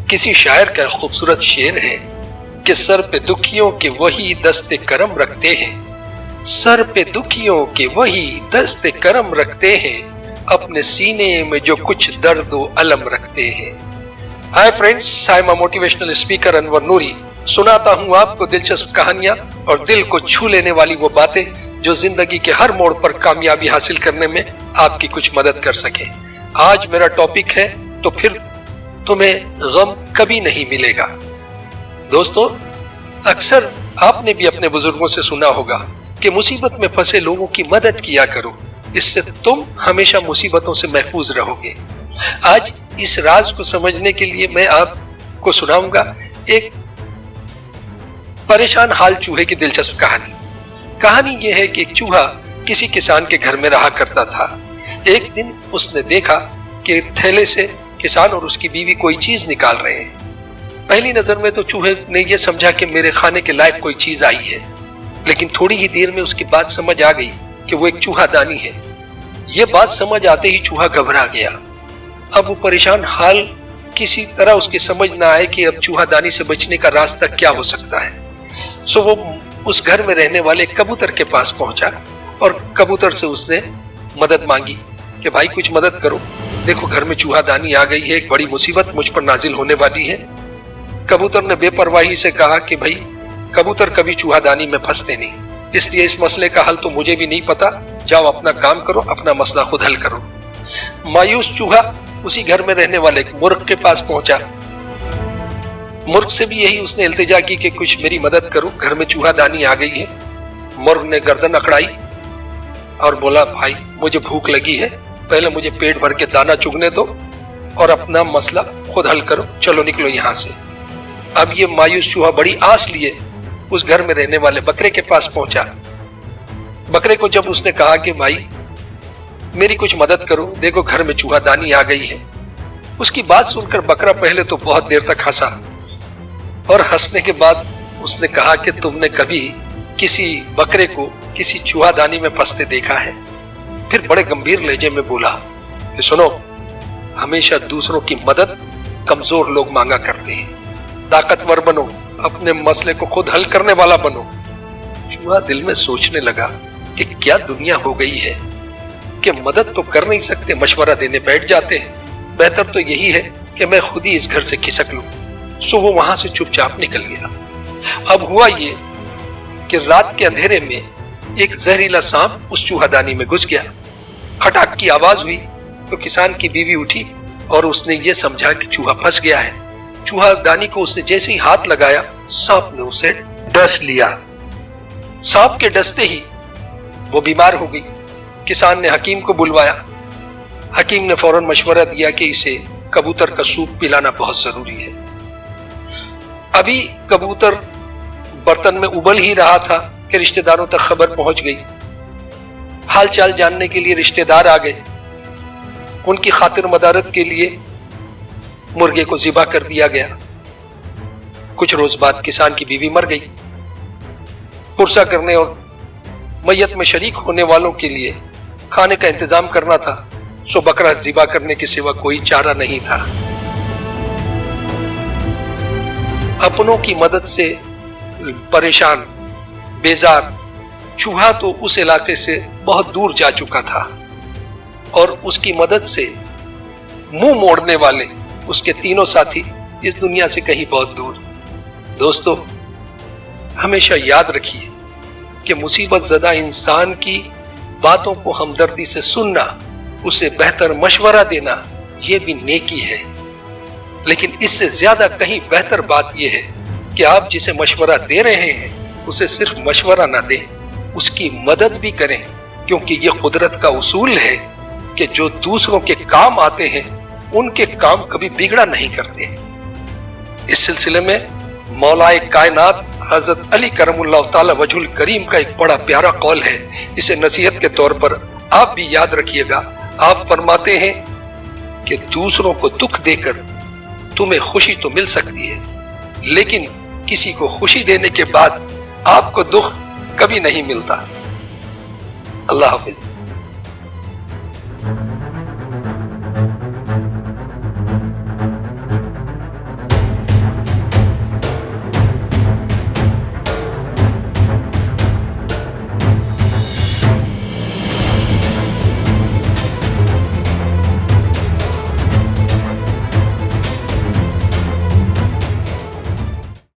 کسی شاعر کا خوبصورت شعر ہے کہ سر پہ دکھیوں کے وہی دست کرم رکھتے ہیں، سر پہ دکھیوں کے وہی دست کرم رکھتے ہیں، اپنے سینے میں جو کچھ درد و علم رکھتے ہیں۔ Hi friends, I am motivational speaker Anwar Noori, سناتا ہوں آپ کو دلچسپ کہانیاں اور دل کو چھو لینے والی وہ باتیں جو زندگی کے ہر موڑ پر کامیابی حاصل کرنے میں آپ کی کچھ مدد کر سکے۔ آج میرا ٹاپک ہے تو پھر تمہیں غم کبھی نہیں ملے گا۔ دوستو، اکثر آپ نے بھی اپنے بزرگوں سے سنا ہوگا کہ مصیبت میں پھنسے لوگوں کی مدد کیا کرو، اس سے تم ہمیشہ مصیبتوں سے محفوظ رہو گے۔ آج اس راز کو سمجھنے کے لیے میں آپ کو سناؤں گا ایک پریشان حال چوہے کی دلچسپ کہانی۔ کہانی یہ ہے کہ ایک چوہا کسی کسان کے گھر میں رہا کرتا تھا۔ ایک دن اس نے دیکھا کہ تھیلے سے کسان اور اس کی بیوی کوئی چیز نکال رہے ہیں۔ پہلی نظر میں تو چوہے نے یہ سمجھا کہ میرے کھانے کے لائق کوئی چیز آئی ہے، لیکن تھوڑی ہی دیر میں اس کی بات سمجھ آ گئی کہ وہ ایک چوہا دانی ہے۔ یہ بات سمجھ آتے ہی چوہا گھبرا گیا۔ اب وہ پریشان حال کسی طرح اس کی سمجھ نہ آئے کہ اب چوہا دانی سے بچنے کا راستہ کیا ہو سکتا ہے۔ سو وہ اس گھر میں رہنے والے کبوتر کے پاس پہنچا اور کبوتر سے اس نے مدد مانگی کہ بھائی کچھ مدد کرو، دیکھو گھر میں چوہا دانی آ گئی ہے، ایک بڑی مصیبت مجھ پر نازل ہونے والی ہے۔ کبوتر نے بے پرواہی سے کہا کہ بھائی کبوتر کبھی چوہا دانی میں پھنستے نہیں، اس لیے اس مسئلے کا حل تو مجھے بھی نہیں پتا، جاؤ اپنا کام کرو، اپنا مسئلہ خود حل کرو۔ مایوس چوہا اسی گھر میں رہنے والے ایک مرغ کے پاس پہنچا۔ مرغ سے بھی یہی اس نے التجا کی کہ کچھ میری مدد کرو، گھر میں چوہا دانی آ گئی ہے۔ مرغ نے گردن اکڑائی اور بولا بھائی مجھے بھوک لگی ہے، پہلے مجھے پیٹ بھر کے دانا چگنے دو اور اپنا مسئلہ خود حل کرو، چلو نکلو یہاں سے۔ اب یہ مایوس چوہا بڑی آس لیے اس گھر میں رہنے والے بکرے کے پاس پہنچا۔ بکرے کو جب اس نے کہا کہ بھائی میری کچھ مدد کرو، دیکھو گھر میں چوہا دانی آ گئی ہے، اس کی بات سن کر بکرا پہلے تو بہت دیر تک ہنسا اور ہنسنے کے بعد اس نے کہا کہ تم نے کبھی کسی بکرے کو کسی چوہا دانی میں پھنستے دیکھا ہے؟ پھر بڑے گمبھیر لہجے میں بولا کہ سنو، ہمیشہ دوسروں کی مدد کمزور لوگ مانگا کرتے ہیں، طاقتور بنو، اپنے مسئلے کو خود حل کرنے والا بنو۔ چوہا دل میں سوچنے لگا کہ کیا دنیا ہو گئی ہے کہ مدد تو کر نہیں سکتے، مشورہ دینے بیٹھ جاتے ہیں، بہتر تو یہی ہے کہ میں خود ہی اس گھر سے کھسک لوں۔ سو وہ وہاں سے چپ چاپ نکل گیا۔ اب ہوا یہ کہ رات کے اندھیرے میں ایک زہریلا سانپ اس چوہا دانی میں گھس گیا۔ کھٹاک کی آواز ہوئی تو کسان کی بیوی اٹھی اور اس نے یہ سمجھا کہ چوہا پھنس گیا ہے۔ چوہا دانی کو اس نے جیسے ہی ہاتھ لگایا، سانپ نے اسے ڈس لیا۔ سانپ کے ڈستے ہی وہ بیمار ہو گئی۔ کسان نے حکیم کو بلوایا۔ حکیم نے فوراً مشورہ دیا کہ اسے کبوتر کا سوپ پلانا بہت ضروری ہے۔ ابھی کبوتر برتن میں ابل ہی رہا تھا کہ رشتہ داروں تک خبر پہنچ گئی۔ حال چال جاننے کے لیے رشتہ دار آ گئے۔ ان کی خاطر مدارت کے لیے مرغے کو ذبح کر دیا گیا۔ کچھ روز بعد کسان کی بیوی مر گئی۔ پرسہ کرنے اور میت میں شریک ہونے والوں کے لیے کھانے کا انتظام کرنا تھا، سو بکرا ذبح کرنے کے سوا کوئی چارہ نہیں تھا۔ اپنوں کی مدد سے پریشان بیزار چوہا تو اس علاقے سے بہت دور جا چکا تھا اور اس کی مدد سے منہ موڑنے والے اس کے تینوں ساتھی اس دنیا سے کہیں بہت دور۔ دوستو، ہمیشہ یاد رکھیے کہ مصیبت زدہ انسان کی باتوں کو ہمدردی سے سننا، اسے بہتر مشورہ دینا، یہ بھی نیکی ہے۔ لیکن اس سے زیادہ کہیں بہتر بات یہ ہے کہ آپ جسے مشورہ دے رہے ہیں اسے صرف مشورہ نہ دیں، اس کی مدد بھی کریں، کیونکہ یہ قدرت کا اصول ہے کہ جو دوسروں کے کام آتے ہیں ان کے کام کبھی بگڑا نہیں کرتے۔ اس سلسلے میں مولا کائنات حضرت علی کرم اللہ تعالی وجہ الکریم کا ایک بڑا پیارا قول ہے، اسے نصیحت کے طور پر آپ بھی یاد رکھیے گا۔ آپ فرماتے ہیں کہ دوسروں کو دکھ دے کر تمہیں خوشی تو مل سکتی ہے، لیکن کسی کو خوشی دینے کے بعد آپ کو دکھ کبھی نہیں ملتا۔ اللہ حافظ۔